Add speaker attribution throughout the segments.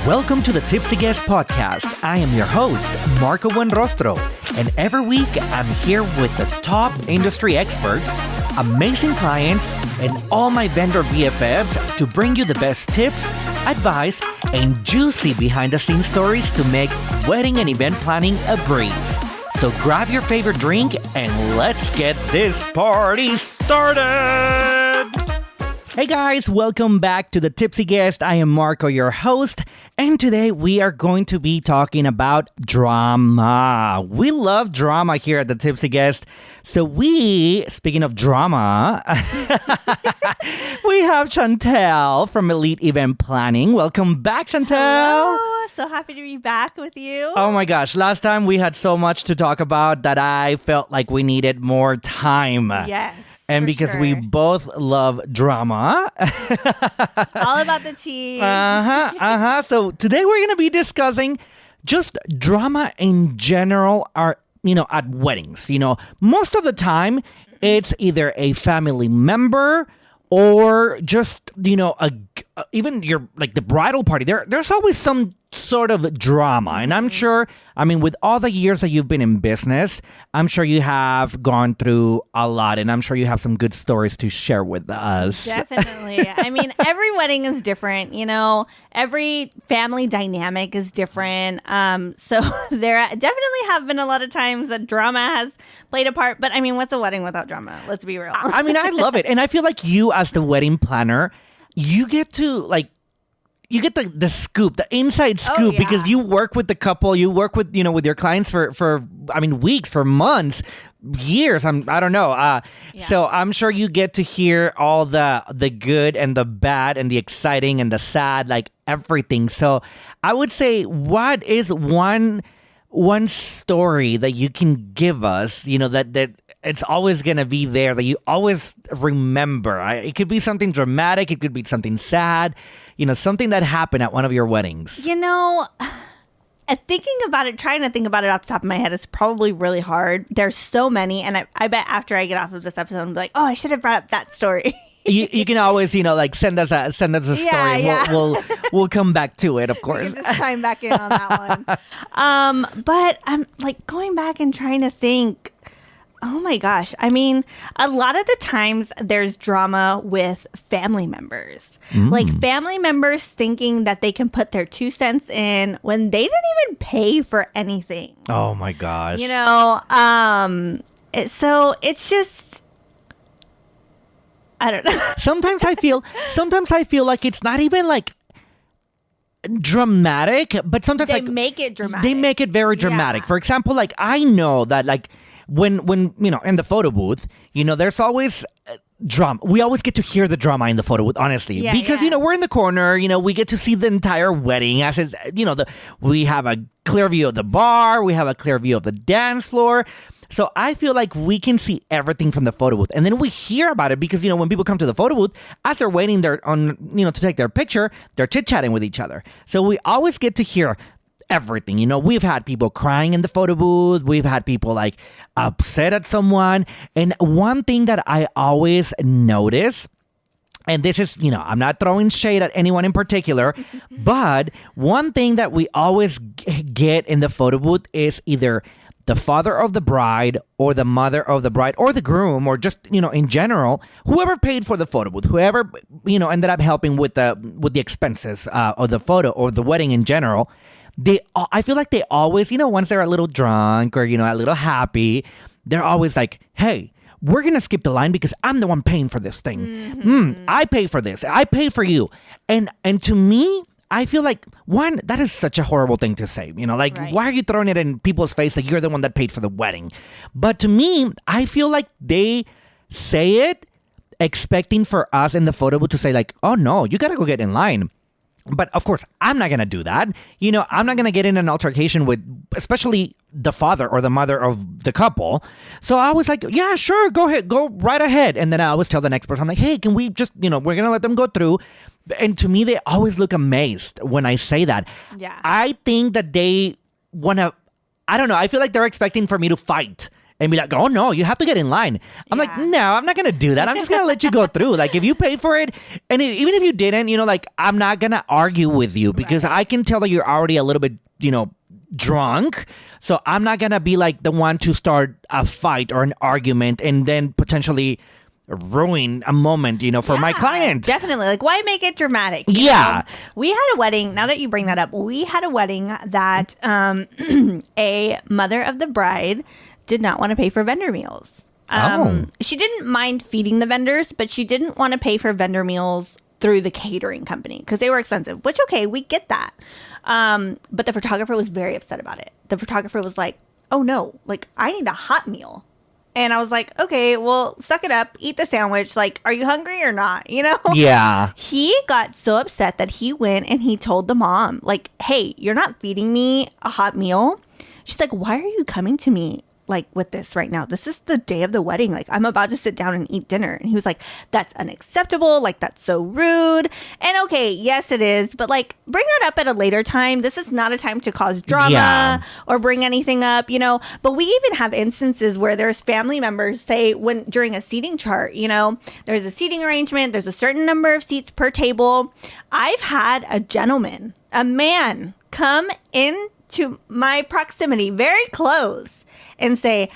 Speaker 1: Welcome to the Tipsy Guest Podcast. I am your host, Marco Buenrostro, and every week I'm here with the top industry experts, amazing clients, and all my vendor BFFs to bring you the best tips, advice, and juicy behind-the-scenes stories to make wedding and event planning a breeze. So grab your favorite drink and let's get this party started! Hey guys, welcome back to the Tipsy Guest. I am Marco, your host, and today we are going to be talking about drama. We love drama here at the Tipsy Guest. So speaking of drama, we have Chantel from Elite Event Planning. Welcome back, Chantel.
Speaker 2: Hello. So happy to be back with you.
Speaker 1: Oh my gosh, last time we had so much to talk about that I felt like we needed more time.
Speaker 2: Yes.
Speaker 1: And because we both love drama.
Speaker 2: All about the tea.
Speaker 1: So today we're going to be discussing just drama in general at weddings. Most of the time it's either a family member or just, even your, like the bridal party. There's always some sort of drama. And I'm sure, with all the years that you've been in business, I'm sure you have gone through a lot, and I'm sure you have some good stories to share with us.
Speaker 2: Definitely. Every wedding is different, every family dynamic is different. So there definitely have been a lot of times that drama has played a part. But what's a wedding without drama? Let's be real.
Speaker 1: I love it. And I feel like you, as the wedding planner, you get to you get the scoop, the inside scoop, because you work with the couple, you work with, with your clients for weeks, for months, years. I don't know. So I'm sure you get to hear all the good and the bad and the exciting and the sad, like everything. So I would say, what is one story that you can give us, that it's always going to be there, that you always remember? It could be something dramatic. It could be something sad, something that happened at one of your weddings.
Speaker 2: Trying to think about it off the top of my head is probably really hard. There's so many. And I bet after I get off of this episode, I'm like, oh, I should have brought up that story.
Speaker 1: You can always, send us a story.
Speaker 2: Yeah.
Speaker 1: We'll come back to it, of course.
Speaker 2: We can just chime back in on that one. But I'm going back and trying to think. Oh my gosh. A lot of the times there's drama with family members. Like family members thinking that they can put their 2 cents in when they didn't even pay for anything.
Speaker 1: Oh my gosh.
Speaker 2: So it's just, I don't know.
Speaker 1: Sometimes I feel like it's not even like dramatic, but sometimes
Speaker 2: they make it dramatic.
Speaker 1: They make it very dramatic. Yeah. For example, I know that when in the photo booth, there's always drama. We always get to hear the drama in the photo booth, honestly, because we're in the corner. We get to see the entire wedding. As it's, we have a clear view of the bar, we have a clear view of the dance floor. So I feel like we can see everything from the photo booth, and then we hear about it because when people come to the photo booth, as they're waiting there to take their picture, they're chit chatting with each other. So we always get to hear everything. We've had people crying in the photo booth. We've had people upset at someone. And one thing that I always notice, and this is, I'm not throwing shade at anyone in particular, but one thing that we always get in the photo booth is either the father of the bride or the mother of the bride or the groom, or just, in general, whoever paid for the photo booth, whoever, ended up helping with the expenses of the photo or the wedding in general. I feel like they always, once they're a little drunk or, a little happy, they're always like, hey, we're going to skip the line because I'm the one paying for this thing. I pay for this. I pay for you. And to me, I feel like, one, that is such a horrible thing to say. Right. Why are you throwing it in people's face like you're the one that paid for the wedding? But to me, I feel like they say it expecting for us in the photo booth to say oh no, you got to go get in line. But of course, I'm not going to do that. I'm not going to get in an altercation with, especially the father or the mother of the couple. So I was like, yeah, sure, go ahead, go right ahead. And then I always tell the next person, I'm like, hey, can we just, we're going to let them go through. And to me, they always look amazed when I say that.
Speaker 2: Yeah.
Speaker 1: I think that they want to, I don't know, I feel like they're expecting for me to fight and be like, oh no, you have to get in line. I'm like, no, I'm not going to do that. I'm just going to let you go through. Like, if you paid for it, and even if you didn't, like, I'm not going to argue with you because I can tell that you're already a little bit, drunk. So I'm not going to be like the one to start a fight or an argument and then potentially ruin a moment, for my client.
Speaker 2: Definitely. Like, why make it dramatic? We had a wedding. Now that you bring that up, we had a wedding that a mother of the bride did not want to pay for vendor meals. She didn't mind feeding the vendors, but she didn't want to pay for vendor meals through the catering company because they were expensive, which, okay, we get that. But the photographer was very upset about it. The photographer was like, oh no, like, I need a hot meal. And I was like, okay, well, suck it up, eat the sandwich. Like, are you hungry or not?
Speaker 1: Yeah.
Speaker 2: He got so upset that he went and he told the mom, like, hey, you're not feeding me a hot meal. She's like, why are you coming to me like with this right now? This is the day of the wedding. Like, I'm about to sit down and eat dinner. And he was like, that's unacceptable. Like, that's so rude. And okay, yes, it is. But like, bring that up at a later time. This is not a time to cause drama or bring anything up, But we even have instances where there's family members say during a seating chart, there's a seating arrangement. There's a certain number of seats per table. I've had a man come into my proximity very close and say,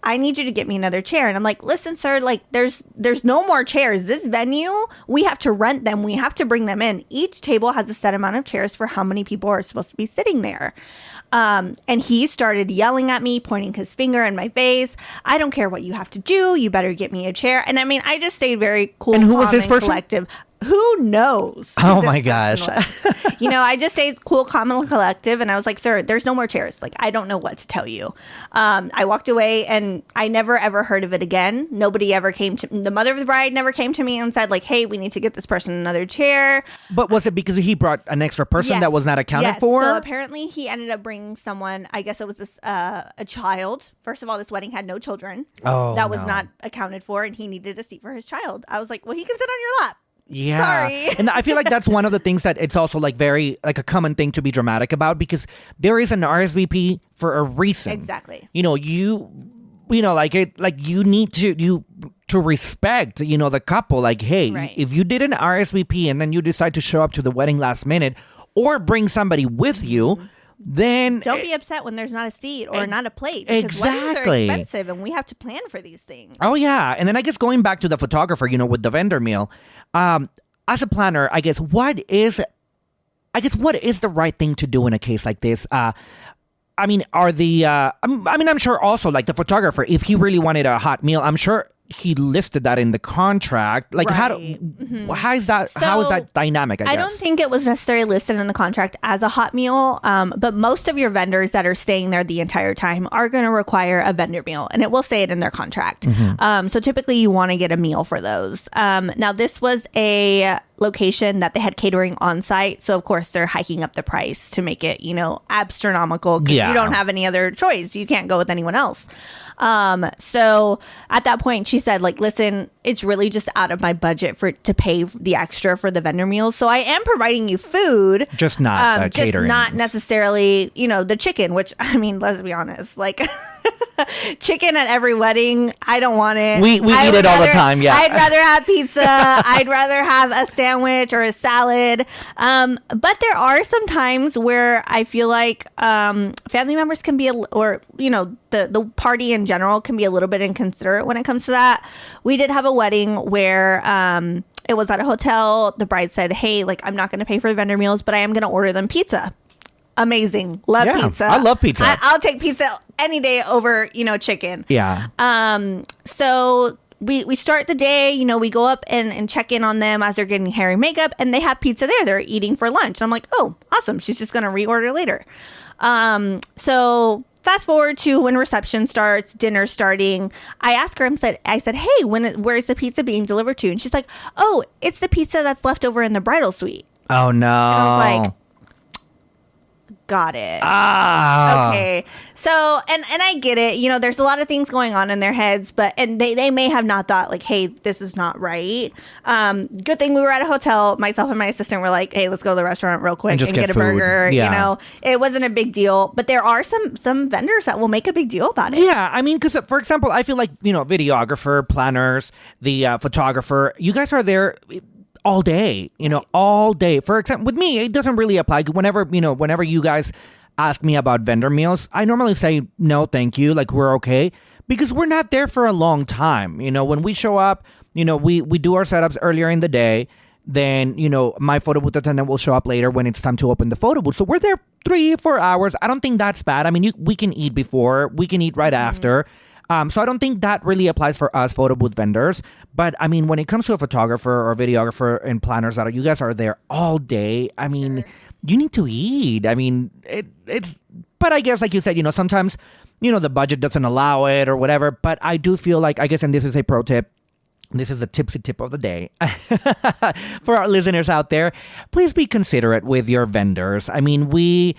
Speaker 2: I need you to get me another chair. And I'm like, listen, sir, like there's no more chairs. This venue, we have to rent them. We have to bring them in. Each table has a set amount of chairs for how many people are supposed to be sitting there. And he started yelling at me, pointing his finger in my face. I don't care what you have to do. You better get me a chair. And I mean, I just stayed very cool.
Speaker 1: And who was this person?
Speaker 2: Collective. Who knows?
Speaker 1: Oh my gosh.
Speaker 2: I just stayed cool, calm, and collective. And I was like, sir, there's no more chairs. Like, I don't know what to tell you. I walked away and I never, ever heard of it again. Nobody ever came to the mother of the bride never came to me and said like, hey, we need to get this person another chair.
Speaker 1: But was it because he brought an extra person that was not accounted for?
Speaker 2: So apparently he ended up bringing someone. I guess it was this a child. First of all, this wedding had no children. That was not accounted for. And he needed a seat for his child. I was like, well, he can sit on your lap.
Speaker 1: Yeah.
Speaker 2: Sorry.
Speaker 1: And I feel like that's one of the things that it's also like very like a common thing to be dramatic about because there is an RSVP for a reason.
Speaker 2: Exactly.
Speaker 1: You need to respect, the couple. Like, hey, if you did an RSVP and then you decide to show up to the wedding last minute or bring somebody with you, then
Speaker 2: don't be upset when there's not a seat or not a plate because weddings are expensive and we have to plan for these things.
Speaker 1: Oh yeah. And then I guess going back to the photographer, with the vendor meal, as a planner, I guess what is the right thing to do in a case like this? I'm sure also like the photographer, if he really wanted a hot meal, I'm sure he listed that in the contract. Like how is that dynamic? I guess.
Speaker 2: Don't think it was necessarily listed in the contract as a hot meal, but most of your vendors that are staying there the entire time are going to require a vendor meal, and it will say it in their contract. So typically you want to get a meal for those. Now this was a location that they had catering on site, so of course they're hiking up the price to make it astronomical because you don't have any other choice. You can't go with anyone else. So at that point she said like, listen, it's really just out of my budget to pay the extra for the vendor meals. So I am providing you food,
Speaker 1: just not catering,
Speaker 2: just not necessarily, the chicken, which I mean, let's be honest, like chicken at every wedding, I don't want it.
Speaker 1: We eat it all the time. Yeah.
Speaker 2: I'd rather have pizza. I'd rather have a sandwich or a salad. But there are some times where I feel like, family members can be, the party in general can be a little bit inconsiderate when it comes to that. We did have a wedding where it was at a hotel. The bride said, hey, like, I'm not going to pay for the vendor meals, but I am going to order them pizza. Amazing. Love pizza.
Speaker 1: I love pizza.
Speaker 2: I'll take pizza any day over, chicken.
Speaker 1: Yeah.
Speaker 2: So we start the day, we go up and check in on them as they're getting hair and makeup, and they have pizza there. They're eating for lunch. And I'm like, oh, awesome. She's just going to reorder later. So fast forward to when reception starts, dinner starting. I asked her, I said, hey, where's the pizza being delivered to? And she's like, oh, it's the pizza that's left over in the bridal suite.
Speaker 1: Oh, no.
Speaker 2: And I was like, Got it.
Speaker 1: Ah.
Speaker 2: Okay. So, and I get it. You know, there's a lot of things going on in their heads, and they may have not thought like, hey, this is not right. Good thing we were at a hotel. Myself and my assistant were like, hey, let's go to the restaurant real quick and get a burger.
Speaker 1: Yeah.
Speaker 2: You know, it wasn't a big deal, but there are some vendors that will make a big deal about it.
Speaker 1: Yeah. I mean, because for example, I feel like, you know, videographer, planners, the photographer, you guys are there all day, you know, all day. For example, with me, it doesn't really apply. Whenever you guys ask me about vendor meals, I normally say, no, thank you. Like, we're okay. Because we're not there for a long time. You know, when we show up, you know, we do our setups earlier in the day. Then, you know, my photo booth attendant will show up later when it's time to open the photo booth. So we're there 3-4 hours. I don't think that's bad. I mean, we can eat before. We can eat right after. So I don't think that really applies for us photo booth vendors. But I mean, when it comes to a photographer or videographer and planners, that you guys are there all day. I mean, you need to eat. I mean, it's. But I guess, like you said, you know, sometimes, you know, the budget doesn't allow it or whatever. But I do feel like, I guess, and this is a pro tip. This is the tipsy tip of the day for our listeners out there. Please be considerate with your vendors. I mean, we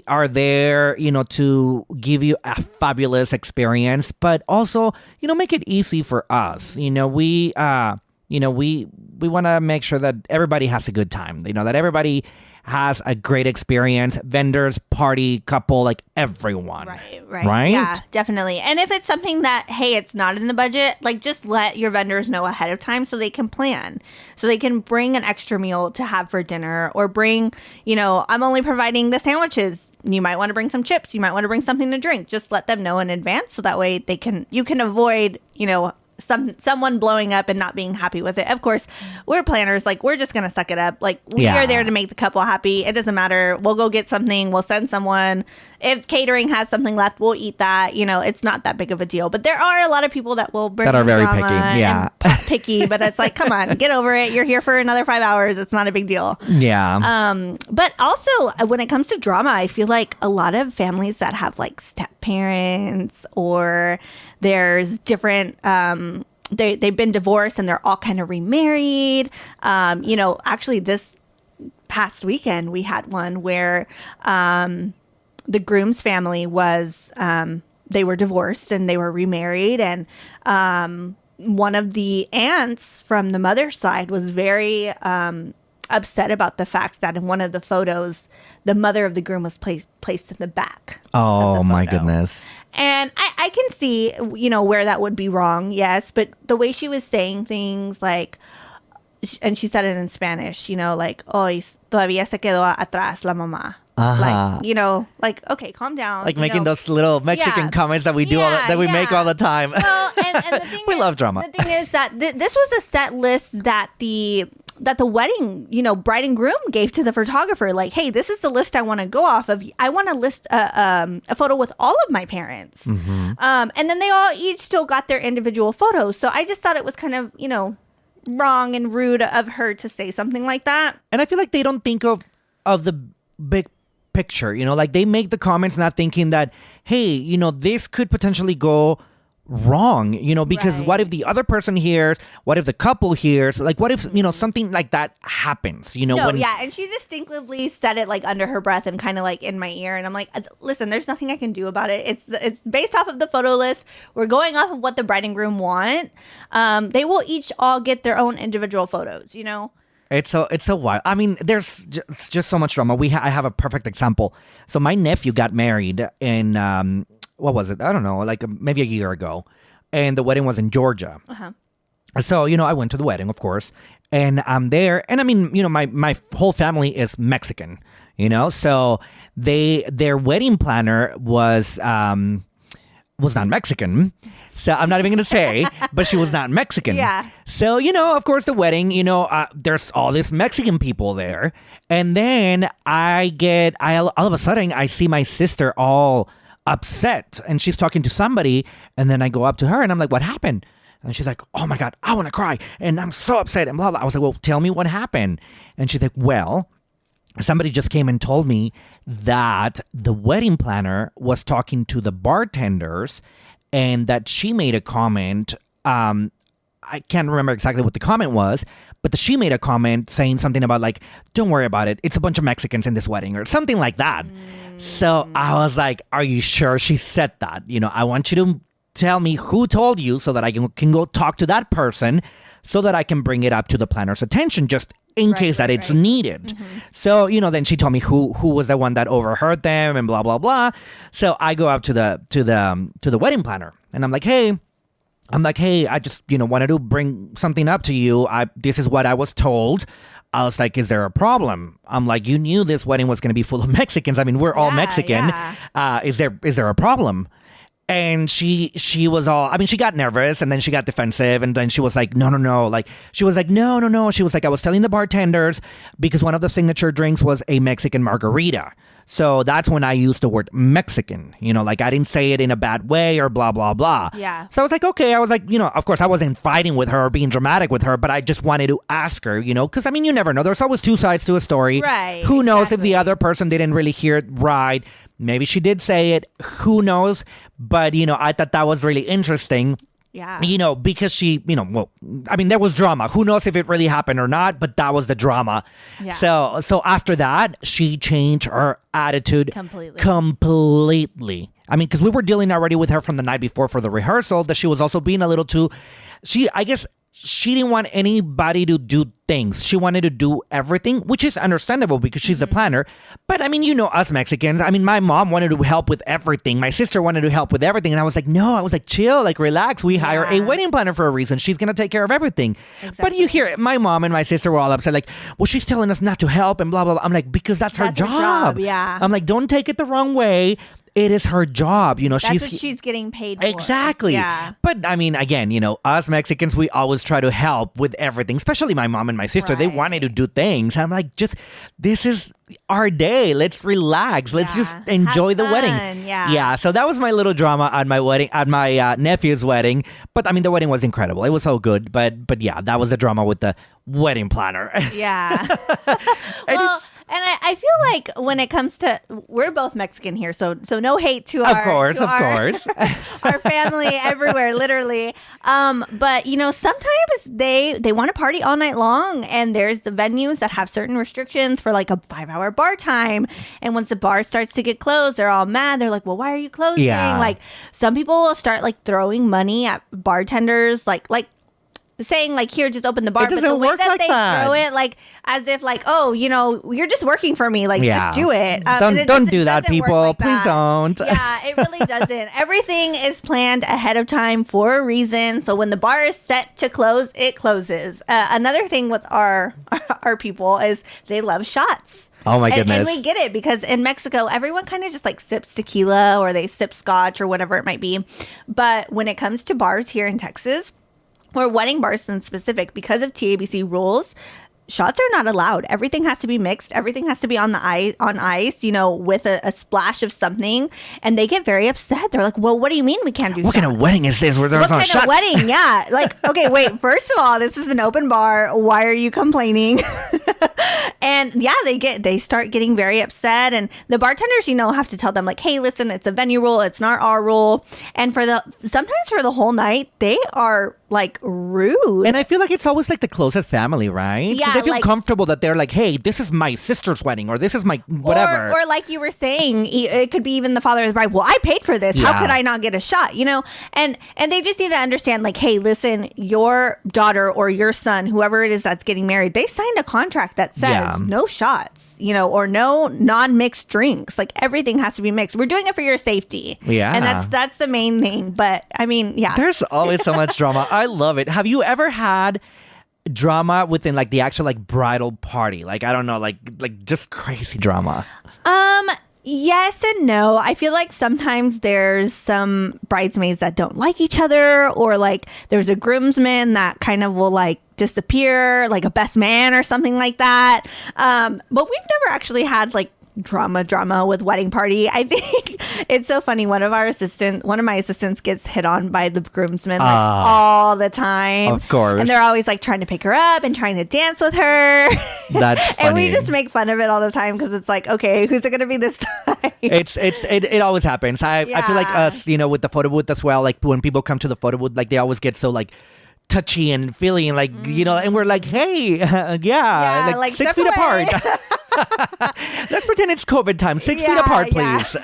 Speaker 1: are there, you know, to give you a fabulous experience, but also, you know, make it easy for us. You know, we want to make sure that everybody has a good time. You know, that everybody has a great experience. Vendors, party, couple, like everyone.
Speaker 2: Right. Yeah, definitely. And if it's something that, hey, it's not in the budget, like just let your vendors know ahead of time so they can plan. So they can bring an extra meal to have for dinner, or bring, you know, I'm only providing the sandwiches. You might want to bring some chips. You might want to bring something to drink. Just let them know in advance so that way you can avoid, you know, someone blowing up and not being happy with it. Of course, we're planners. Like, we're just gonna suck it up. Like, we are there to make the couple happy. It doesn't matter. We'll go get something. We'll send someone. If catering has something left, we'll eat that. You know, it's not that big of a deal. But there are a lot of people that will bring
Speaker 1: that are very picky. Yeah,
Speaker 2: picky. But it's like, come on, get over it. You're here for another 5 hours. It's not a big deal.
Speaker 1: Yeah.
Speaker 2: But also, when it comes to drama, I feel like a lot of families that have like step parents, or there's different they've been divorced and they're all kind of remarried. You know, actually this past weekend we had one where the groom's family was they were divorced and they were remarried, and one of the aunts from the mother's side was very upset about the fact that in one of the photos the mother of the groom was placed in the back.
Speaker 1: Oh my goodness.
Speaker 2: And I can see, you know, where that would be wrong, yes. But the way she was saying things, like, and she said it in Spanish, you know, like, hoy todavía se quedó atrás la mamá. Like, you know, like, okay, calm down.
Speaker 1: Like making those little Mexican comments that we do, we make all the time.
Speaker 2: Well, and the thing
Speaker 1: we love drama.
Speaker 2: The thing is that this was a set list that the wedding, you know, bride and groom gave to the photographer. Like, hey, this is the list I want to go off of. I want to list a photo with all of my parents. And then they all each still got their individual photos. So I just thought it was kind of, you know, wrong and rude of her to say something like that.
Speaker 1: And I feel like they don't think of the big picture, you know, like they make the comments not thinking that, hey, you know, this could potentially go wrong, you know, because what if the other person hears, what if the couple hears, like what if, you know, something like that happens, you know?
Speaker 2: And she distinctly said it like under her breath and kind of like in my ear, and I'm like, listen, there's nothing I can do about it. It's based off of the photo list. We're going off of what the bride and groom want. They will each all get their own individual photos, you know?
Speaker 1: It's a while. I mean, there's just so much drama. I have a perfect example. So my nephew got married in what was it? I don't know, like maybe a year ago, and the wedding was in Georgia. So, you know, I went to the wedding, of course, and I'm there, and I mean, you know, my whole family is Mexican, you know, so their wedding planner was not Mexican. So I'm not even going to say, but she was not Mexican.
Speaker 2: Yeah.
Speaker 1: So, you know, of course, the wedding, you know, there's all these Mexican people there. And then all of a sudden, I see my sister all upset, and she's talking to somebody. And then I go up to her and I'm like, what happened? And she's like, oh my God, I want to cry. And I'm so upset and blah, blah. I was like, well, tell me what happened. And she's like, well, somebody just came and told me that the wedding planner was talking to the bartenders, and that she made a comment I can't remember exactly what the comment was, but she made a comment saying something about like, don't worry about it. It's a bunch of Mexicans in this wedding or something like that. So I was like, are you sure she said that? I want you to tell me who told you so that I can go talk to that person so that I can bring it up to the planner's attention just in case that it's needed. So, then she told me who was the one that overheard them and blah, blah, blah. So I go up to the wedding planner and I'm like, hey, I just, wanted to bring something up to you. This is what I was told. I was like, is there a problem? I'm like, you knew this wedding was going to be full of Mexicans. I mean, we're all Mexican. Yeah. Is there a problem? And she was all, I mean, she got nervous and then she got defensive and then she was like, no. Like, she was like, no. She was like, I was telling the bartenders because one of the signature drinks was a Mexican margarita. So that's when I used the word Mexican, like I didn't say it in a bad way or blah, blah, blah.
Speaker 2: Yeah.
Speaker 1: So I was like, okay. I was like, of course I wasn't fighting with her or being dramatic with her, but I just wanted to ask her, because I mean, you never know. There's always two sides to a story.
Speaker 2: Right.
Speaker 1: Who knows if the other person didn't really hear it right. Maybe she did say it. Who knows? But, I thought that was really interesting.
Speaker 2: Yeah.
Speaker 1: Because she, well, I mean, there was drama. Who knows if it really happened or not, but that was the drama.
Speaker 2: Yeah.
Speaker 1: So after that, she changed her attitude completely. I mean, because we were dealing already with her from the night before for the rehearsal that she was also being a little too, I guess she didn't want anybody to do things. She wanted to do everything, which is understandable because she's a planner. But I mean, us Mexicans, I mean, my mom wanted to help with everything. My sister wanted to help with everything. And I was like, no, chill, like relax. We hire a wedding planner for a reason. She's going to take care of everything. Exactly. But you hear my mom and my sister were all upset, like, well, she's telling us not to help and blah, blah, blah. I'm like, because that's her job.
Speaker 2: Yeah.
Speaker 1: I'm like, don't take it the wrong way. It is her job,
Speaker 2: That's what she's getting paid for.
Speaker 1: Exactly.
Speaker 2: Yeah.
Speaker 1: But I mean, again, us Mexicans, we always try to help with everything, especially my mom and my sister. Right. They wanted to do things. I'm like, this is our day. Let's relax. Let's just enjoy the wedding.
Speaker 2: Yeah.
Speaker 1: Yeah. So that was my little drama at my wedding, at my nephew's wedding. But I mean, the wedding was incredible. It was so good. But yeah, that was the drama with the wedding planner.
Speaker 2: Yeah. And I feel like when it comes to, we're both Mexican here, so no hate to our,
Speaker 1: of course,
Speaker 2: our family everywhere, literally. But sometimes they want to party all night long, and there's the venues that have certain restrictions for like a 5-hour bar time. And once the bar starts to get closed, they're all mad. They're like, well, why are you closing?
Speaker 1: Yeah.
Speaker 2: Like some people will start like throwing money at bartenders, like saying like, here, just open the bar.
Speaker 1: But the way that they
Speaker 2: throw it, like as if like, oh, you're just working for me, like just do it.
Speaker 1: Don't do that, people. Like please don't.
Speaker 2: Yeah, it really doesn't. Everything is planned ahead of time for a reason. So when the bar is set to close, it closes. Another thing with our people is they love shots.
Speaker 1: Oh my goodness.
Speaker 2: And we get it because in Mexico, everyone kind of just like sips tequila or they sip scotch or whatever it might be. But when it comes to bars here in Texas, or wedding bars in specific, because of TABC rules, shots are not allowed. Everything has to be mixed. Everything has to be on ice, with a splash of something. And they get very upset. They're like, well, what do you mean we can't do
Speaker 1: What
Speaker 2: shots?
Speaker 1: kind of wedding is this where there's no shots?
Speaker 2: What kind of wedding? Yeah. Like, okay, wait. First of all, this is an open bar. Why are you complaining? And yeah, they start getting very upset. And the bartenders, have to tell them like, hey, listen, it's a venue rule. It's not our rule. And sometimes for the whole night, they are like rude.
Speaker 1: And I feel like it's always like the closest family, right?
Speaker 2: Yeah.
Speaker 1: They feel comfortable that they're like, hey, this is my sister's wedding or this is my whatever.
Speaker 2: Or like you were saying, it could be even the father of the bride. Well, I paid for this. Yeah. How could I not get a shot? And they just need to understand like, hey, listen, your daughter or your son, whoever it is that's getting married, they signed a contract that says no shots, or no non-mixed drinks. Like everything has to be mixed. We're doing it for your safety.
Speaker 1: Yeah.
Speaker 2: And that's the main thing. But I mean, yeah.
Speaker 1: There's always so much drama. I love it. Have you ever had drama within like the actual like bridal party? Like, I don't know, like just crazy drama.
Speaker 2: Yes and no. I feel like sometimes there's some bridesmaids that don't like each other, or like there's a groomsman that kind of will like disappear, like a best man or something like that. But we've never actually had like drama with wedding party. I think it's so funny. One of my assistants gets hit on by the groomsmen like, all the time.
Speaker 1: Of course.
Speaker 2: And they're always like trying to pick her up and trying to dance with her.
Speaker 1: That's funny.
Speaker 2: And we just make fun of it all the time because it's like, okay, who's it going to be this time?
Speaker 1: It always happens. I feel like us, with the photo booth as well, like when people come to the photo booth, like they always get so like touchy and feeling like, and we're like, hey, like 6 feet
Speaker 2: away.
Speaker 1: apart. Let's pretend it's COVID time. 6 feet apart, please.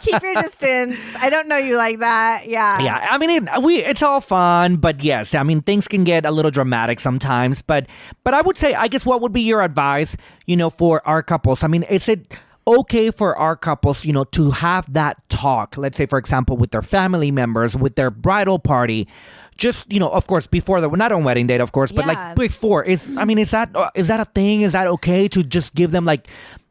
Speaker 2: Keep your distance. I don't know you like that. Yeah.
Speaker 1: Yeah. I mean, it's all fun, but yes, I mean, things can get a little dramatic sometimes. But I would say, I guess, what would be your advice, for our couples? I mean, is it okay for our couples, to have that talk? Let's say, for example, with their family members, with their bridal party. Just, of course, before not on wedding date, of course, but like before. Is that a thing? Is that okay to just give them like,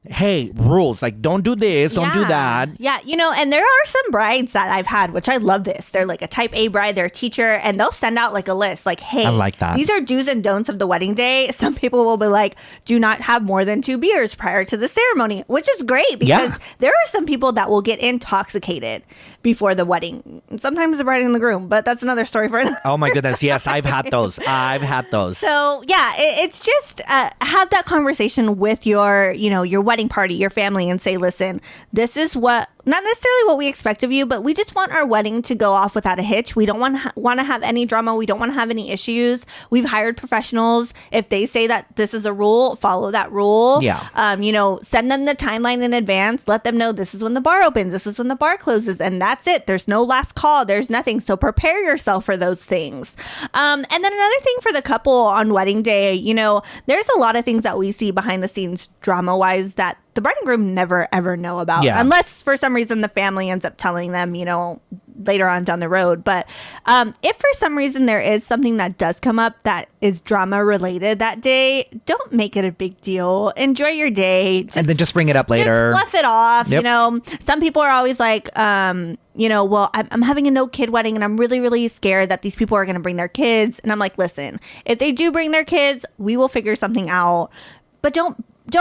Speaker 1: hey, rules, like don't do this, don't do that?
Speaker 2: Yeah, and there are some brides that I've had, which I love this. They're like a type A bride, they're a teacher, and they'll send out like a list like, hey,
Speaker 1: I like that.
Speaker 2: These are do's and don'ts of the wedding day. Some people will be like, do not have more than 2 beers prior to the ceremony, which is great because there are some people that will get intoxicated before the wedding. Sometimes the bride and the groom, but that's another story for another.
Speaker 1: Oh my goodness, yes, I've had those.
Speaker 2: So yeah, it's just have that conversation with your wedding party, your family, and say, listen, this is not necessarily what we expect of you, but we just want our wedding to go off without a hitch. We don't want to have any drama. We don't want to have any issues. We've hired professionals. If they say that this is a rule, follow that rule.
Speaker 1: Yeah.
Speaker 2: Send them the timeline in advance. Let them know this is when the bar opens. This is when the bar closes. And that's it. There's no last call. There's nothing. So prepare yourself for those things. And then another thing for the couple on wedding day, there's a lot of things that we see behind the scenes drama-wise that the bride and groom never, ever know about.
Speaker 1: Yeah.
Speaker 2: Unless for some reason the family ends up telling them, later on down the road. But if for some reason there is something that does come up that is drama related that day, don't make it a big deal. Enjoy your day.
Speaker 1: And then just bring it up later.
Speaker 2: Just bluff it off.
Speaker 1: Yep.
Speaker 2: Some people are always like, well, I'm having a no kid wedding and I'm really, really scared that these people are going to bring their kids. And I'm like, listen, if they do bring their kids, we will figure something out. But don't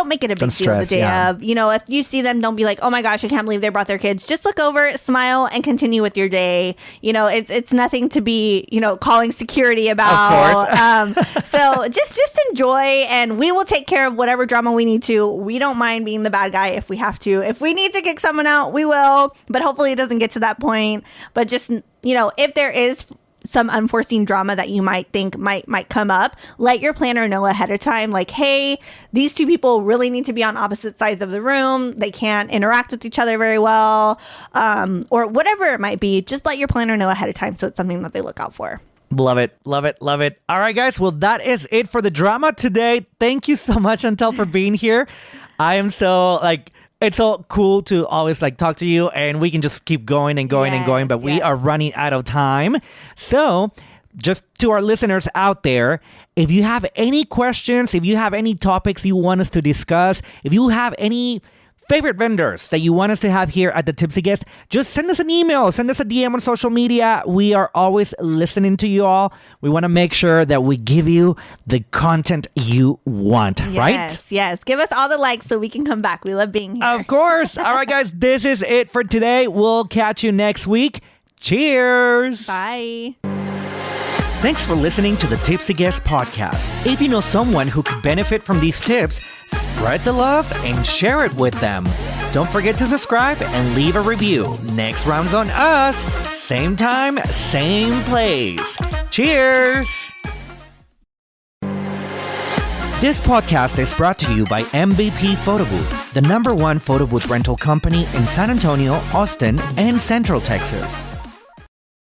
Speaker 2: make it a big deal the day of. If you see them, don't be like, oh my gosh, I can't believe they brought their kids. Just look over, smile, and continue with your day. It's nothing to be, calling security about.
Speaker 1: Of course.
Speaker 2: So just enjoy, and we will take care of whatever drama we need to. We don't mind being the bad guy if we have to. If we need to kick someone out, we will. But hopefully it doesn't get to that point. But just, if there is some unforeseen drama that you might think might come up, let your planner know ahead of time, like, hey, these two people really need to be on opposite sides of the room. They can't interact with each other very well, or whatever it might be. Just let your planner know ahead of time so it's something that they look out for.
Speaker 1: Love it. Love it. Love it. All right, guys. Well, that is it for the drama today. Thank you so much, Chantel, for being here. I am so it's so cool to always talk to you, and we can just keep going and going and going, but we are running out of time. So just to our listeners out there, if you have any questions, if you have any topics you want us to discuss, if you have any favorite vendors that you want us to have here at the Tipsy Guest, just send us an email, send us a DM on social media. We are always listening to you all. We want to make sure that we give you the content you want, right?
Speaker 2: Yes. Give us all the likes so we can come back. We love being here.
Speaker 1: Of course. All right, guys, this is it for today. We'll catch you next week. Cheers.
Speaker 2: Bye.
Speaker 1: Thanks for listening to the Tipsy Guest podcast. If you know someone who could benefit from these tips, spread the love and share it with them. Don't forget to subscribe and leave a review. Next round's on us. Same time, same place. Cheers! This podcast is brought to you by MVP Photo Booth, the #1 photo booth rental company in San Antonio, Austin, and Central Texas.